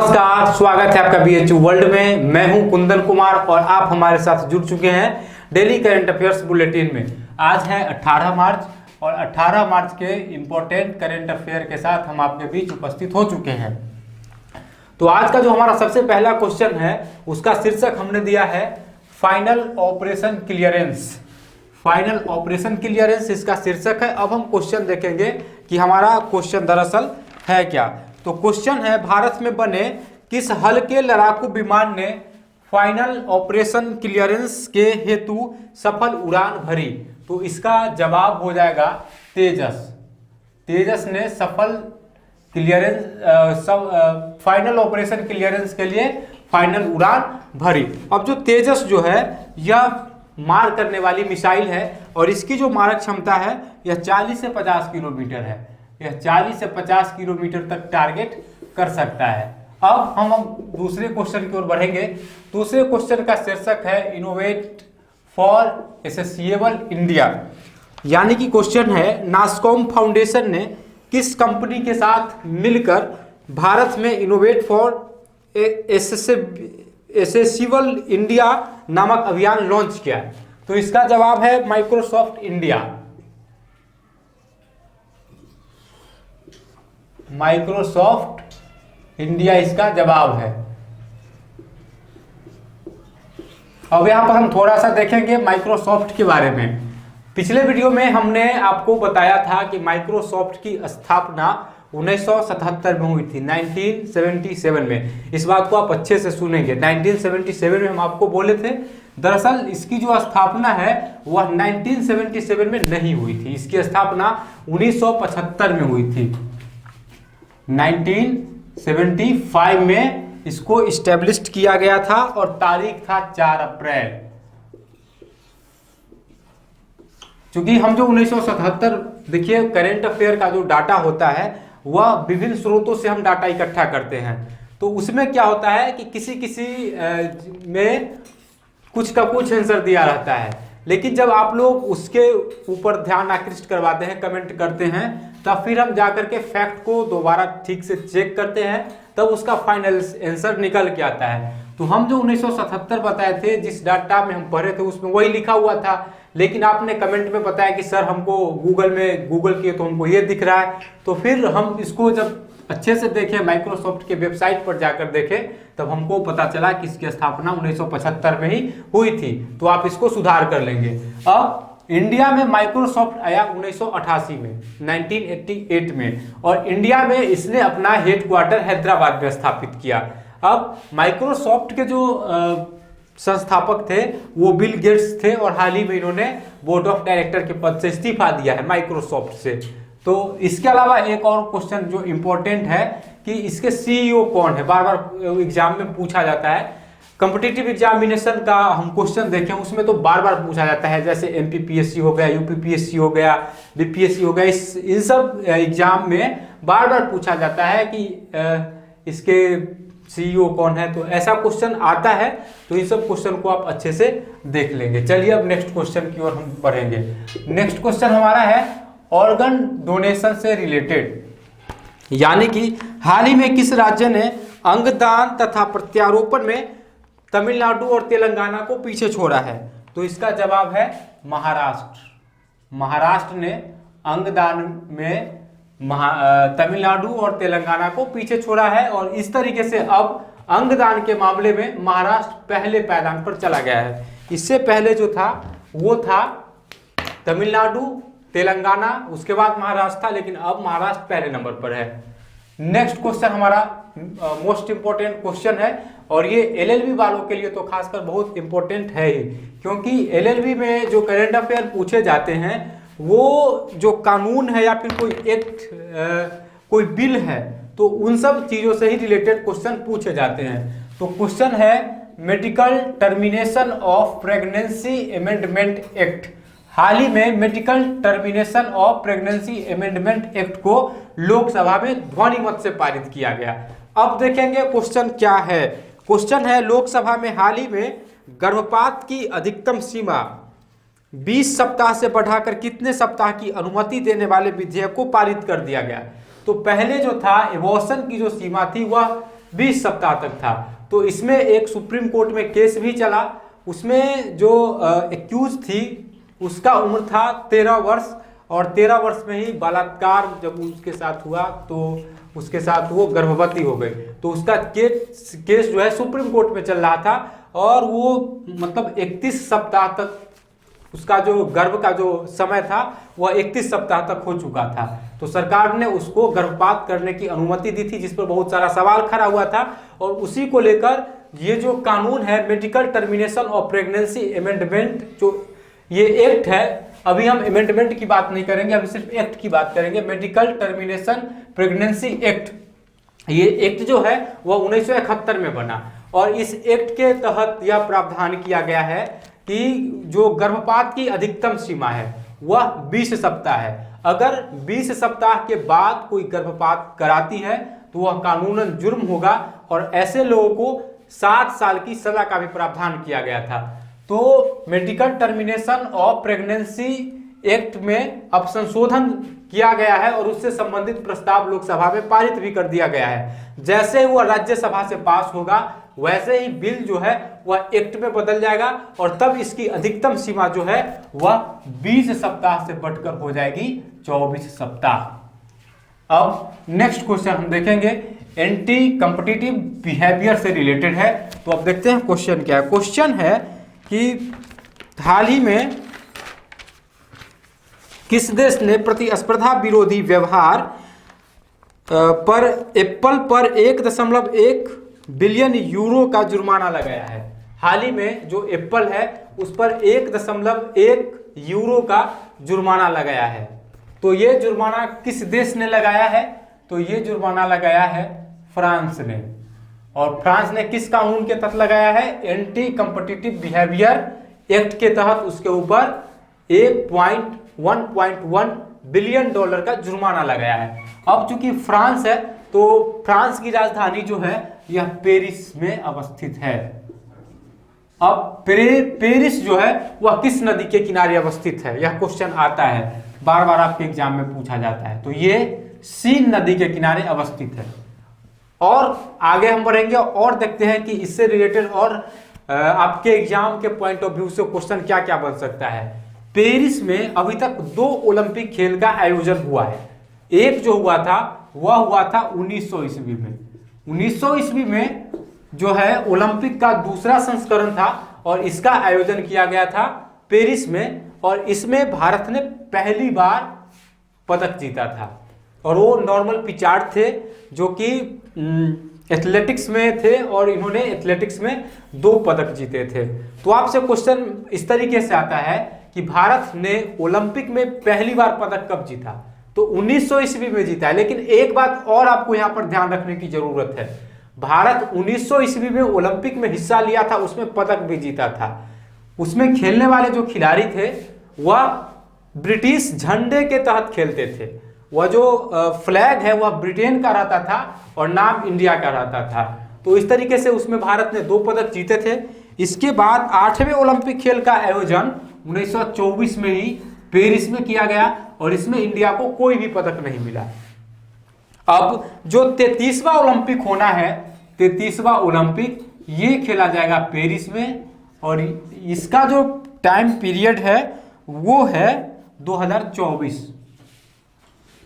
नमस्कार, स्वागत है आपका बीएचयू वर्ल्ड में। मैं हूं कुंदन कुमार और आप हमारे साथ जुड़ चुके हैं डेली करंट अफेयर्स बुलेटिन में। आज है 18 मार्च और 18 मार्च के इम्पोर्टेंट करंट अफेयर के साथ हम आपके बीच उपस्थित हो चुके हैं। तो आज का जो हमारा सबसे पहला क्वेश्चन है उसका शीर्षक हमने दिया है final operation clearance. Final operation clearance इसका शीर्षक है। अब हम क्वेश्चन देखेंगे कि हमारा क्वेश्चन दरअसल है क्या। तो क्वेश्चन है, भारत में बने किस हल्के लड़ाकू विमान ने फाइनल ऑपरेशन क्लियरेंस के हेतु सफल उड़ान भरी। तो इसका जवाब हो जाएगा तेजस। तेजस ने सफल क्लियरेंस फाइनल ऑपरेशन क्लियरेंस के लिए फाइनल उड़ान भरी। अब जो तेजस जो है यह मार करने वाली मिसाइल है और इसकी जो मारक क्षमता है यह 40 से 50 किलोमीटर है। यह 40 से 50 किलोमीटर तक टारगेट कर सकता है। अब हम दूसरे क्वेश्चन की ओर बढ़ेंगे। दूसरे क्वेश्चन का शीर्षक है इनोवेट फॉर एसेसिबल इंडिया। यानी कि क्वेश्चन है, नास्कॉम फाउंडेशन ने किस कंपनी के साथ मिलकर भारत में इनोवेट फॉर एसेसिबल इंडिया नामक अभियान लॉन्च किया। तो इसका जवाब है माइक्रोसॉफ्ट इंडिया। माइक्रोसॉफ्ट इंडिया इसका जवाब है। अब यहां पर हम थोड़ा सा देखेंगे माइक्रोसॉफ्ट के बारे में। पिछले वीडियो में हमने आपको बताया था कि माइक्रोसॉफ्ट की स्थापना 1977 में हुई थी, 1977 में। इस बात को आप अच्छे से सुनेंगे। 1977 में हम आपको बोले थे, दरअसल इसकी जो स्थापना है वह 1977 में नहीं हुई थी। इसकी स्थापना 1975 में हुई थी। 1975 में इसको इस्टेब्लिश्ड किया गया था और तारीख था 4 अप्रैल। क्योंकि हम जो 1977 देखिए करंट अफेयर का जो डाटा होता है वह विभिन्न स्रोतों से हम डाटा इकट्ठा करते हैं। तो उसमें क्या होता है कि किसी में कुछ का कुछ आंसर दिया रहता है, लेकिन जब आप लोग उसके ऊपर ध्यान आकृष्ट करवाते हैं, कमेंट करते हैं, तब फिर हम जाकर के फैक्ट को दोबारा ठीक से चेक करते हैं, तब उसका फाइनल आंसर निकल के आता है। तो हम जो 1977 बताए थे, जिस डाटा में हम पढ़े थे उसमें वही लिखा हुआ था, लेकिन आपने कमेंट में बताया कि सर हमको गूगल किए तो हमको ये दिख रहा है। तो फिर हम इसको जब अच्छे से देखें, माइक्रोसॉफ्ट के वेबसाइट पर जाकर देखें, तब हमको पता चला कि इसकी स्थापना 1975 में ही हुई थी। तो आप इसको सुधार कर लेंगे। अब इंडिया में माइक्रोसॉफ्ट आया 1988 में, 1988 में, और इंडिया में इसने अपना हेडक्वार्टर हैदराबाद में स्थापित किया। अब माइक्रोसॉफ्ट के जो संस्थापक थे वो बिल गेट्स थे और हाल ही में इन्होंने बोर्ड ऑफ डायरेक्टर के पद से इस्तीफा दिया है माइक्रोसॉफ्ट से। तो इसके अलावा एक और क्वेश्चन जो इंपॉर्टेंट है कि इसके सीईओ कौन है, बार बार एग्जाम में पूछा जाता है। कॉम्पिटिटिव एग्जामिनेशन का हम क्वेश्चन देखें उसमें तो बार बार पूछा जाता है, जैसे एमपीपीएससी हो गया, यूपीपीएससी हो गया, बीपीएससी हो गया। इन सब एग्जाम में बार बार पूछा जाता है कि इसके सीईओ कौन है। तो ऐसा क्वेश्चन आता है, तो इन सब क्वेश्चन को आप अच्छे से देख लेंगे। चलिए अब नेक्स्ट क्वेश्चन की ओर हम बढ़ेंगे। नेक्स्ट क्वेश्चन हमारा है ऑर्गन डोनेशन से रिलेटेड, यानी कि हाल ही में किस राज्य ने अंगदान तथा प्रत्यारोपण में तमिलनाडु और तेलंगाना को पीछे छोड़ा है। तो इसका जवाब है महाराष्ट्र। महाराष्ट्र ने अंगदान में तमिलनाडु और तेलंगाना को पीछे छोड़ा है और इस तरीके से अब अंगदान के मामले में महाराष्ट्र पहले पायदान पर चला गया है। इससे पहले जो था वो था तमिलनाडु, तेलंगाना, उसके बाद महाराष्ट्र था, लेकिन अब महाराष्ट्र पहले नंबर पर है। नेक्स्ट क्वेश्चन हमारा मोस्ट इंपोर्टेंट क्वेश्चन है और ये एलएलबी वालों के लिए तो खासकर बहुत इंपॉर्टेंट है ही, क्योंकि एलएलबी में जो करंट अफेयर पूछे जाते हैं वो जो कानून है या फिर कोई एक्ट, कोई बिल है, तो उन सब चीज़ों से ही रिलेटेड क्वेश्चन पूछे जाते हैं। तो क्वेश्चन है medical termination of pregnancy amendment act. हाल ही में medical termination of pregnancy amendment act को लोकसभा में ध्वनि मत से पारित किया गया। अब देखेंगे क्वेश्चन क्या है। क्वेश्चन है, लोकसभा में हाल ही में गर्भपात की अधिकतम सीमा 20 सप्ताह से बढ़ाकर कितने सप्ताह की अनुमति देने वाले विधेयक को पारित कर दिया गया। तो पहले जो था एबॉर्शन की जो सीमा थी वह 20 सप्ताह तक था। तो इसमें एक सुप्रीम कोर्ट में केस भी चला, उसमें जो एक्यूज थी उसका उम्र था 13 वर्ष, और 13 वर्ष में ही बलात्कार जब उसके साथ हुआ तो उसके साथ वो गर्भवती हो गई। तो उसका केस जो है सुप्रीम कोर्ट में चल रहा था, और वो मतलब 31 सप्ताह तक उसका जो गर्भ का जो समय था वह 31 सप्ताह तक हो चुका था। तो सरकार ने उसको गर्भपात करने की अनुमति दी थी, जिस पर बहुत सारा सवाल खड़ा हुआ था। और उसी को लेकर ये जो कानून है medical termination of pregnancy amendment, जो ये एक्ट है, अभी हम अमेंडमेंट की बात नहीं करेंगे, अभी सिर्फ एक्ट की बात करेंगे, मेडिकल टर्मिनेशन प्रेगनेंसी एक्ट। ये एक्ट जो है वह 1971 में बना, और इस एक्ट के तहत यह प्रावधान किया गया है कि जो गर्भपात की अधिकतम सीमा है वह 20 सप्ताह है। अगर 20 सप्ताह के बाद कोई गर्भपात कराती है तो वह कानूनन जुर्म होगा, और ऐसे लोगों को 7 साल की सजा का भी प्रावधान किया गया था। तो medical termination of pregnancy act में अब संशोधन किया गया है, और उससे संबंधित प्रस्ताव लोकसभा में पारित भी कर दिया गया है। जैसे वह राज्यसभा से पास होगा वैसे ही बिल जो है वह एक्ट में बदल जाएगा, और तब इसकी अधिकतम सीमा जो है वह 20 सप्ताह से बढ़कर हो जाएगी 24 सप्ताह। अब नेक्स्ट क्वेश्चन हम देखेंगे, एंटी कॉम्पिटिटिव बिहेवियर से रिलेटेड है। तो अब देखते हैं क्वेश्चन क्या है। क्वेश्चन है कि हाल ही में किस देश ने प्रतिस्पर्धा विरोधी व्यवहार पर एप्पल पर 1.1 बिलियन यूरो का जुर्माना लगाया है। हाल ही में जो एप्पल है उस पर 1.1 यूरो का जुर्माना लगाया है। तो ये जुर्माना किस देश ने लगाया है? तो ये जुर्माना लगाया है फ्रांस ने। और फ्रांस ने किस कानून के तहत लगाया है? एंटी कॉम्पिटिटिव बिहेवियर एक्ट के तहत उसके ऊपर 1.1 बिलियन डॉलर का जुर्माना लगाया है। अब चूंकि फ्रांस है तो फ्रांस की राजधानी जो है यह पेरिस में अवस्थित है। अब पेरिस जो है वह किस नदी के किनारे अवस्थित है? यह क्वेश्चन आता है, बार बार आपके एग्जाम में पूछा जाता है। तो ये सीन नदी के किनारे अवस्थित है। और आगे हम बढ़ेंगे और देखते हैं कि इससे रिलेटेड और आपके एग्जाम के पॉइंट ऑफ व्यू से क्वेश्चन क्या क्या बन सकता है। पेरिस में अभी तक 2 ओलंपिक खेल का आयोजन हुआ है। एक जो हुआ था वह हुआ था 1900 ईस्वी में। 1900 ईस्वी में जो है ओलंपिक का दूसरा संस्करण था, और इसका आयोजन किया गया था पेरिस में, और इसमें भारत ने पहली बार पदक जीता था। और वो नॉर्मल पिचार्ड थे जो कि एथलेटिक्स में थे, और इन्होंने एथलेटिक्स में 2 पदक जीते थे। तो आपसे क्वेश्चन इस तरीके से आता है कि भारत ने ओलंपिक में पहली बार पदक कब जीता? तो 1900 ईस्वी में जीता है। लेकिन एक बात और आपको यहाँ पर ध्यान रखने की जरूरत है, भारत 1900 ईस्वी में ओलंपिक में हिस्सा लिया था, उसमें पदक भी जीता था। उसमें खेलने वाले जो खिलाड़ी थे वह ब्रिटिश झंडे के तहत खेलते थे। वह जो फ्लैग है वह ब्रिटेन का रहता था और नाम इंडिया का रहता था। तो इस तरीके से उसमें भारत ने 2 पदक जीते थे। इसके बाद 8वें ओलंपिक खेल का आयोजन 1924 में ही पेरिस में किया गया, और इसमें इंडिया को कोई भी पदक नहीं मिला। अब जो 33वां ओलंपिक होना है, 33वां ओलंपिक ये खेला जाएगा पेरिस में, और इसका जो टाइम पीरियड है वो है 2024।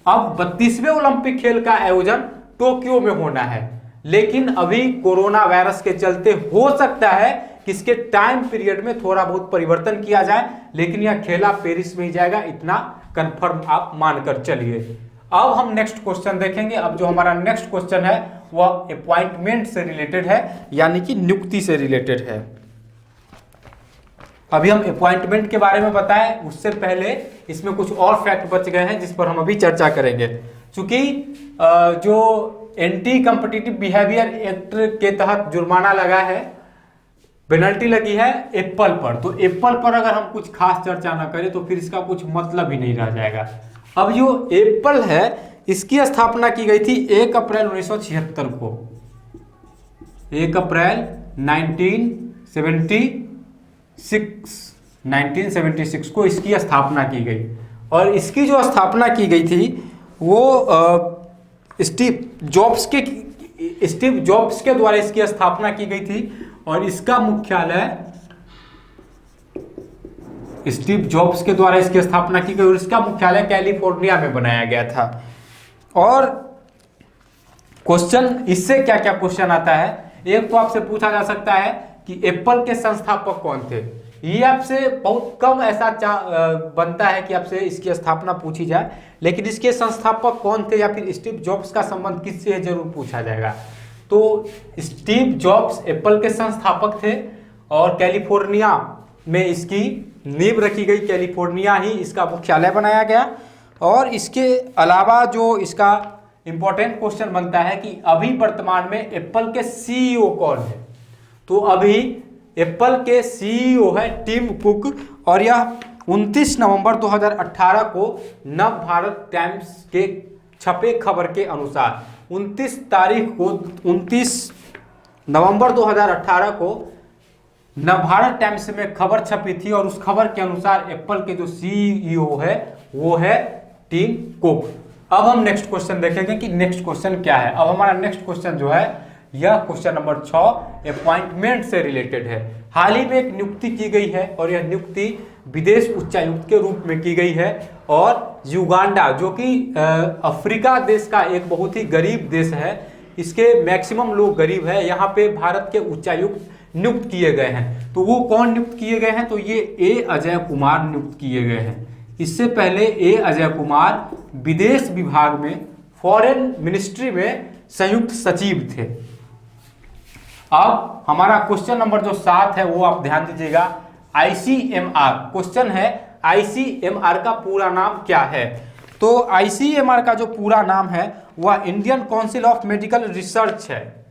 अब 32वें ओलंपिक खेल का आयोजन टोक्यो में होना है, लेकिन अभी कोरोना वायरस के चलते हो सकता है कि इसके टाइम पीरियड में थोड़ा बहुत परिवर्तन किया जाए, लेकिन यह खेला पेरिस में ही जाएगा, इतना कंफर्म आप मानकर चलिए। अब हम नेक्स्ट क्वेश्चन देखेंगे। अब जो हमारा नेक्स्ट क्वेश्चन है वह अपॉइंटमेंट से रिलेटेड है, यानी कि नियुक्ति से रिलेटेड है। अभी हम अपॉइंटमेंट के बारे में बताएं, उससे पहले इसमें कुछ और फैक्ट बच गए हैं जिस पर हम अभी चर्चा करेंगे। क्योंकि जो एंटी कॉम्पिटिटिव बिहेवियर एक्ट के तहत जुर्माना लगा है, पेनल्टी लगी है एप्पल पर, तो एप्पल पर अगर हम कुछ खास चर्चा ना करें तो फिर इसका कुछ मतलब ही नहीं रह जाएगा। अब जो एप्पल है इसकी स्थापना की गई थी 1 अप्रैल 1976 को। 1 अप्रैल 1976 को इसकी स्थापना की गई, और इसकी जो स्थापना की गई थी वो स्टीव जॉब्स के स्टीव जॉब्स के द्वारा इसकी स्थापना की गई थी और इसका मुख्यालय स्टीव जॉब्स के द्वारा इसकी स्थापना की गई और इसका मुख्यालय कैलिफोर्निया में बनाया गया था। और क्वेश्चन इससे क्या क्या क्वेश्चन आता है, एक तो आपसे पूछा जा सकता है कि एप्पल के संस्थापक कौन थे। ये आपसे बहुत कम ऐसा बनता है कि आपसे इसकी स्थापना पूछी जाए, लेकिन इसके संस्थापक कौन थे या फिर स्टीव जॉब्स का संबंध किससे है जरूर पूछा जाएगा। तो स्टीव जॉब्स एप्पल के संस्थापक थे और कैलिफोर्निया में इसकी नींव रखी गई, कैलिफोर्निया ही इसका मुख्यालय बनाया गया। और इसके अलावा जो इसका इंपॉर्टेंट क्वेश्चन बनता है कि अभी वर्तमान में एप्पल के सीईओ कौन है। तो अभी एप्पल के सीईओ है टिम कुक और यह 29 नवंबर 2018 को नव भारत टाइम्स के छपे खबर के अनुसार 29 नवंबर 2018 को नवभारत टाइम्स में खबर छपी थी और उस खबर के अनुसार एप्पल के जो सीईओ है वो है टिम कुक। अब हम नेक्स्ट क्वेश्चन देखेंगे कि नेक्स्ट क्वेश्चन क्या है। अब हमारा नेक्स्ट क्वेश्चन जो है यह क्वेश्चन नंबर 6 अपॉइंटमेंट से रिलेटेड है। हाल ही में एक नियुक्ति की गई है और यह नियुक्ति विदेश उच्चायुक्त के रूप में की गई है और युगांडा जो कि अफ्रीका देश का एक बहुत ही गरीब देश है, इसके मैक्सिमम लोग गरीब है, यहाँ पे भारत के उच्चायुक्त नियुक्त किए गए हैं। तो वो कौन नियुक्त किए गए हैं, तो ये ए अजय कुमार नियुक्त किए गए हैं। इससे पहले ए अजय कुमार विदेश विभाग में फॉरेन मिनिस्ट्री में संयुक्त सचिव थे। अब हमारा क्वेश्चन नंबर जो 7 है वो आप ध्यान दीजिएगा। आईसीएमआर क्वेश्चन है, आईसीएमआर का पूरा नाम क्या है। तो आईसीएमआर का जो पूरा नाम है वह Indian council of medical research है।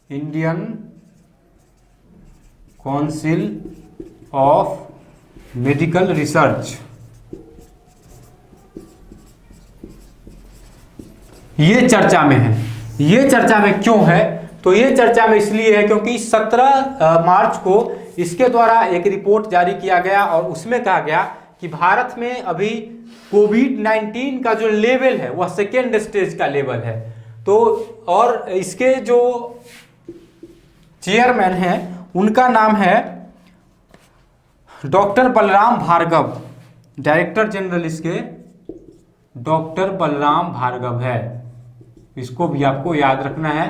Indian council of medical research. ये चर्चा में है। ये चर्चा में क्यों है, तो ये चर्चा में इसलिए है क्योंकि 17 मार्च को इसके द्वारा एक रिपोर्ट जारी किया गया और उसमें कहा गया कि भारत में अभी कोविड-19 का जो लेवल है वह सेकेंड स्टेज का लेवल है। तो और इसके जो चेयरमैन हैं उनका नाम है doctor Balram Bhargava. Director general इसके डॉक्टर बलराम भार्गव है। इसको भी आपको याद रखना है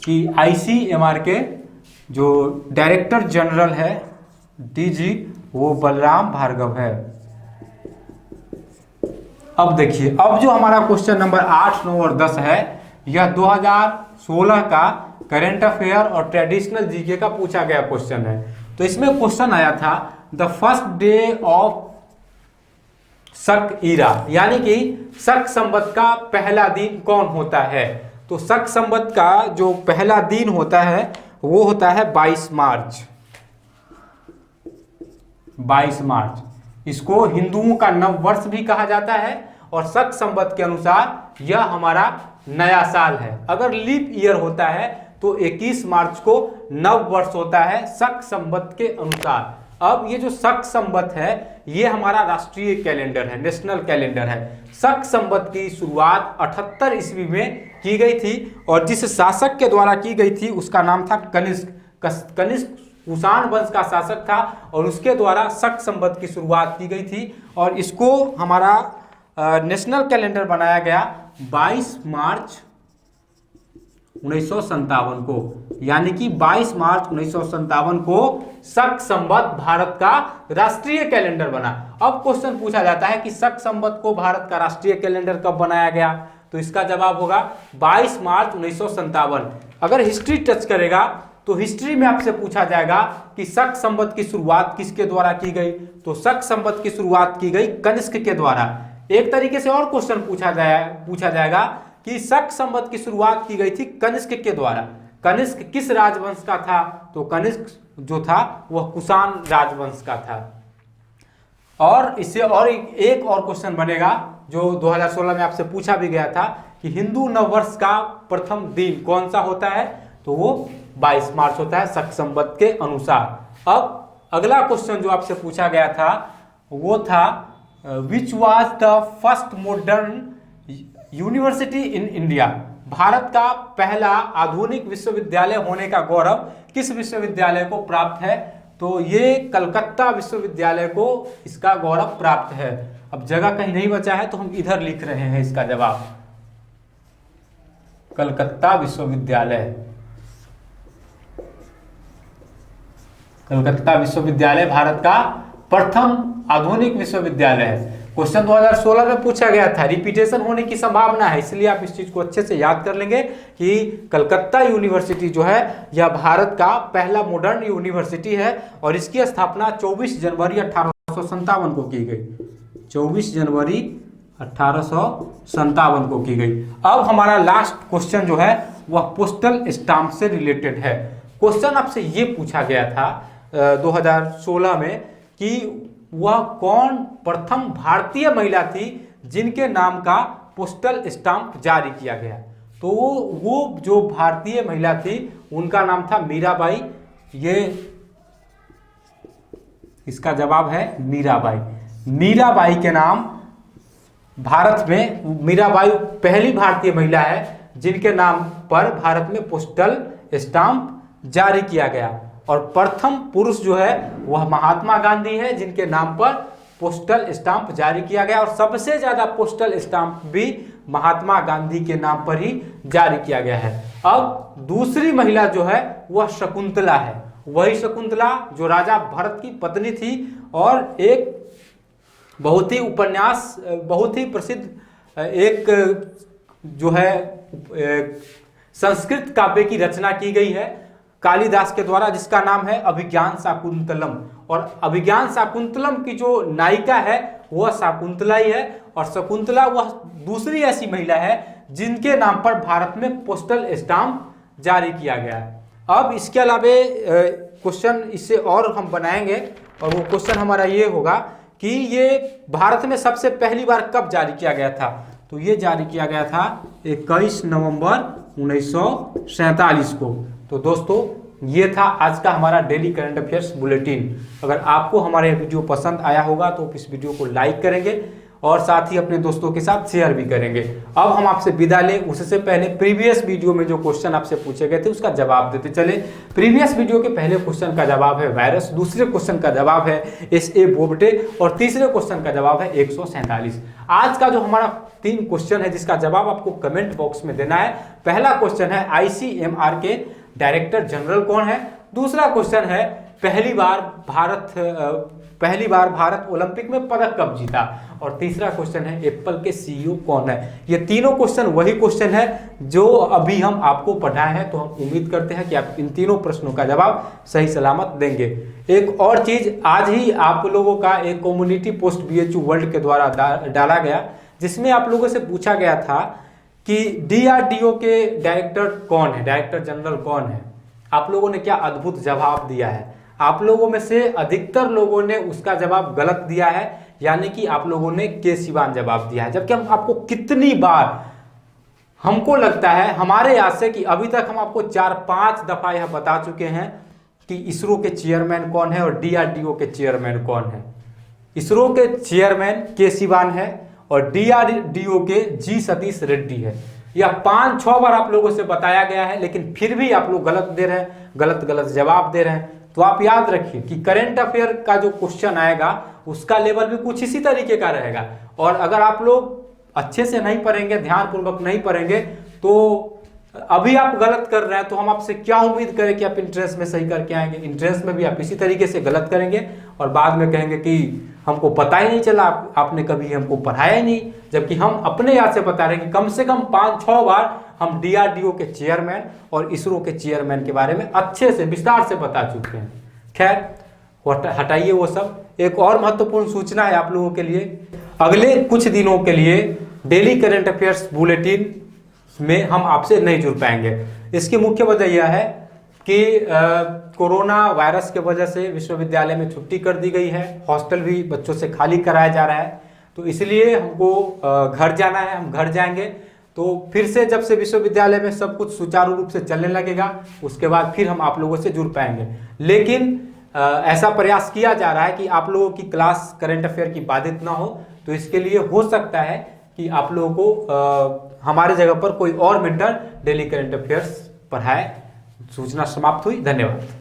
कि आईसीएमआर के जो डायरेक्टर जनरल है डीजी वो बलराम भार्गव है। अब देखिए, अब जो हमारा क्वेश्चन नंबर 8, 9 और 10 है यह 2016 का करंट अफेयर और ट्रेडिशनल जीके का पूछा गया क्वेश्चन है। तो इसमें क्वेश्चन आया था द फर्स्ट डे ऑफ शक ईरा, यानी कि शक संवत का पहला दिन कौन होता है। तो शक संवत का जो पहला दिन होता है वो होता है 22 मार्च। 22 मार्च इसको हिंदुओं का नव वर्ष भी कहा जाता है और शक संवत के अनुसार यह हमारा नया साल है। अगर लीप ईयर होता है तो 21 मार्च को नव वर्ष होता है शक संवत के अनुसार। अब ये जो शक संवत है ये हमारा राष्ट्रीय कैलेंडर है, नेशनल कैलेंडर है। शक संवत की शुरुआत 78 ईस्वी में की गई थी और जिस शासक के द्वारा की गई थी उसका नाम था कनिष्क। कनिष्क कुषाण वंश का शासक था और उसके द्वारा शक संवत की शुरुआत की गई थी और इसको हमारा नेशनल कैलेंडर बनाया गया 22 मार्च 1957 को, यानी कि 22 मार्च 1957 को शक संवत भारत का राष्ट्रीय कैलेंडर बना। अब क्वेश्चन पूछा जाता है कि शक संवत को भारत का राष्ट्रीय कैलेंडर कब बनाया गया, तो इसका जवाब होगा 22 मार्च 1957। अगर हिस्ट्री टच करेगा तो हिस्ट्री में आपसे पूछा जाएगा कि शक संवत की शुरुआत किसके द्वारा की गई, तो शक संवत की शुरुआत की गई कनिष्क के द्वारा। एक तरीके से और क्वेश्चन पूछा जाएगा कि शक संवत की शुरुआत की गई थी कनिष्क के द्वारा। कनिष्क किस राजवंश का था, तो कनिष्क जो था वह कुषाण राजवंश का था। और इससे और एक और क्वेश्चन बनेगा जो 2016 में आपसे पूछा भी गया था कि हिंदू नववर्ष का प्रथम दिन कौन सा होता है, तो वो 22 मार्च होता है शक संवत के अनुसार। अब अगला क्वेश्चन जो आपसे पूछा गया था वो था which was the first modern university in India, Bharat का पहला आधुनिक विश्वविद्यालय होने का गौरव किस विश्वविद्यालय को प्राप्त है? तो ये कलकत्ता विश्वविद्यालय को इसका गौरव प्राप्त है। अब जगह कहीं नहीं बचा है तो हम इधर लिख रहे हैं इसका जवाब, कलकत्ता विश्वविद्यालय। कलकत्ता विश्वविद्यालय भारत का प्रथम आधुनिक विश्वविद्यालय है। क्वेश्चन 2016 में पूछा गया था, रिपीटेशन होने की संभावना है, इसलिए आप इस चीज को अच्छे से याद कर लेंगे कि कलकत्ता यूनिवर्सिटी जो है यह भारत का पहला मॉडर्न यूनिवर्सिटी है और इसकी स्थापना 24 जनवरी 1857 को की गई। 24 जनवरी 1857 को की गई। अब हमारा लास्ट क्वेश्चन जो है वह पोस्टल स्टाम्प से रिलेटेड है। क्वेश्चन आपसे ये पूछा गया था 2016 में कि वह कौन प्रथम भारतीय महिला थी जिनके नाम का पोस्टल स्टाम्प जारी किया गया। तो वो जो भारतीय महिला थी उनका नाम था मीराबाई। ये इसका जवाब है मीराबाई। मीराबाई के नाम भारत में, मीराबाई पहली भारतीय महिला है जिनके नाम पर भारत में पोस्टल स्टाम्प जारी किया गया। और प्रथम पुरुष जो है वह महात्मा गांधी है जिनके नाम पर पोस्टल स्टाम्प जारी किया गया और सबसे ज्यादा पोस्टल स्टाम्प भी महात्मा गांधी के नाम पर ही जारी किया गया है। अब दूसरी महिला जो है वह शकुंतला है, वही शकुंतला जो राजा भरत की पत्नी थी और एक बहुत ही प्रसिद्ध एक जो है संस्कृत काव्य की रचना की गई है कालिदास के द्वारा, जिसका नाम है अभिज्ञान शाकुंतलम। और अभिज्ञान शाकुंतलम की जो नायिका है वह शकुंतला ही है और शकुंतला वह दूसरी ऐसी महिला है जिनके नाम पर भारत में पोस्टल स्टाम्प जारी किया गया है। अब इसके अलावा क्वेश्चन इससे और हम बनाएंगे और वो क्वेश्चन हमारा ये होगा कि ये भारत में सबसे पहली बार कब जारी किया गया था। तो ये जारी किया गया था 21 नवंबर 1947 को। तो दोस्तों ये था आज का हमारा डेली करंट अफेयर्स बुलेटिन। अगर आपको हमारे वीडियो पसंद आया होगा तो इस वीडियो को लाइक करेंगे और साथ ही अपने दोस्तों के साथ शेयर भी करेंगे। अब हम आपसे विदा लें उससे पहले प्रीवियस वीडियो में जो क्वेश्चन आपसे पूछे गए थे उसका जवाब देते चले। प्रीवियस वीडियो के पहले क्वेश्चन का जवाब है वायरस, दूसरे क्वेश्चन का जवाब है एस.ए. बोब्डे और तीसरे क्वेश्चन का जवाब है 147। आज का जो हमारा 3 क्वेश्चन है जिसका जवाब आपको कमेंट बॉक्स में देना है। पहला क्वेश्चन है ICMR के डायरेक्टर जनरल कौन है। दूसरा क्वेश्चन है पहली बार भारत ओलंपिक में पदक कब जीता। और तीसरा क्वेश्चन है एप्पल के CEO कौन है। ये तीनों क्वेश्चन वही क्वेश्चन है जो अभी हम आपको पढ़ाए हैं। तो हम उम्मीद करते हैं कि आप इन तीनों प्रश्नों का जवाब सही सलामत देंगे। एक और चीज, आज ही आप लोगों का एक कम्युनिटी पोस्ट BHU वर्ल्ड के द्वारा डाला गया जिसमें आप लोगों से पूछा गया था कि DRDO के डायरेक्टर कौन है, डायरेक्टर जनरल कौन है। आप लोगों ने क्या अद्भुत जवाब दिया है। आप लोगों में से अधिकतर लोगों ने उसका जवाब गलत दिया है, यानी कि आप लोगों ने के सिवान जवाब दिया है। जबकि हम आपको कितनी बार, हमको लगता है हमारे याद से कि अभी तक हम आपको 4-5 दफा यह बता चुके हैं कि इसरो के चेयरमैन कौन है और DRDO के चेयरमैन कौन है। इसरो के चेयरमैन के सिवान है और DRDO के जी सतीश रेड्डी है। यह 5-6 बार आप लोगों से बताया गया है, लेकिन फिर भी आप लोग गलत दे रहे हैं, गलत जवाब दे रहे हैं। तो आप याद रखिए कि करंट अफेयर का जो क्वेश्चन आएगा उसका लेवल भी कुछ इसी तरीके का रहेगा। और अगर आप लोग अच्छे से नहीं पढ़ेंगे, ध्यानपूर्वक नहीं पढ़ेंगे, तो अभी आप गलत कर रहे हैं तो हम आपसे क्या उम्मीद करें कि आप इंट्रेंस में सही करके आएंगे। इंट्रेंस में भी आप इसी तरीके से गलत करेंगे और बाद में कहेंगे कि हमको पता ही नहीं चला, आपने कभी हमको पढ़ाया ही नहीं। जबकि हम अपने याद से बता रहे हैं कि कम से कम 5-6 बार हम DRDO के चेयरमैन और इसरो के चेयरमैन के बारे में अच्छे से विस्तार से बता चुके हैं। खैर हटाइए वो सब। एक और महत्वपूर्ण सूचना है आप लोगों के लिए, अगले कुछ दिनों के लिए डेली करंट अफेयर्स बुलेटिन में हम आपसे नहीं जुड़ पाएंगे। इसकी मुख्य वजह यह है कि कोरोना वायरस के वजह से विश्वविद्यालय में छुट्टी कर दी गई है, हॉस्टल भी बच्चों से खाली कराया जा रहा है। तो इसलिए हमको घर जाना है, हम घर जाएंगे। तो फिर से जब से विश्वविद्यालय में सब कुछ सुचारू रूप से चलने लगेगा उसके बाद फिर हम आप लोगों से जुड़ पाएंगे। लेकिन ऐसा प्रयास किया जा रहा है कि आप लोगों की क्लास करंट अफेयर की बाधित ना हो। तो इसके लिए हो सकता है कि आप लोगों को हमारे जगह पर कोई और मेंटर डेली करंट अफेयर्स पढ़ाए। सूचना समाप्त हुई। धन्यवाद।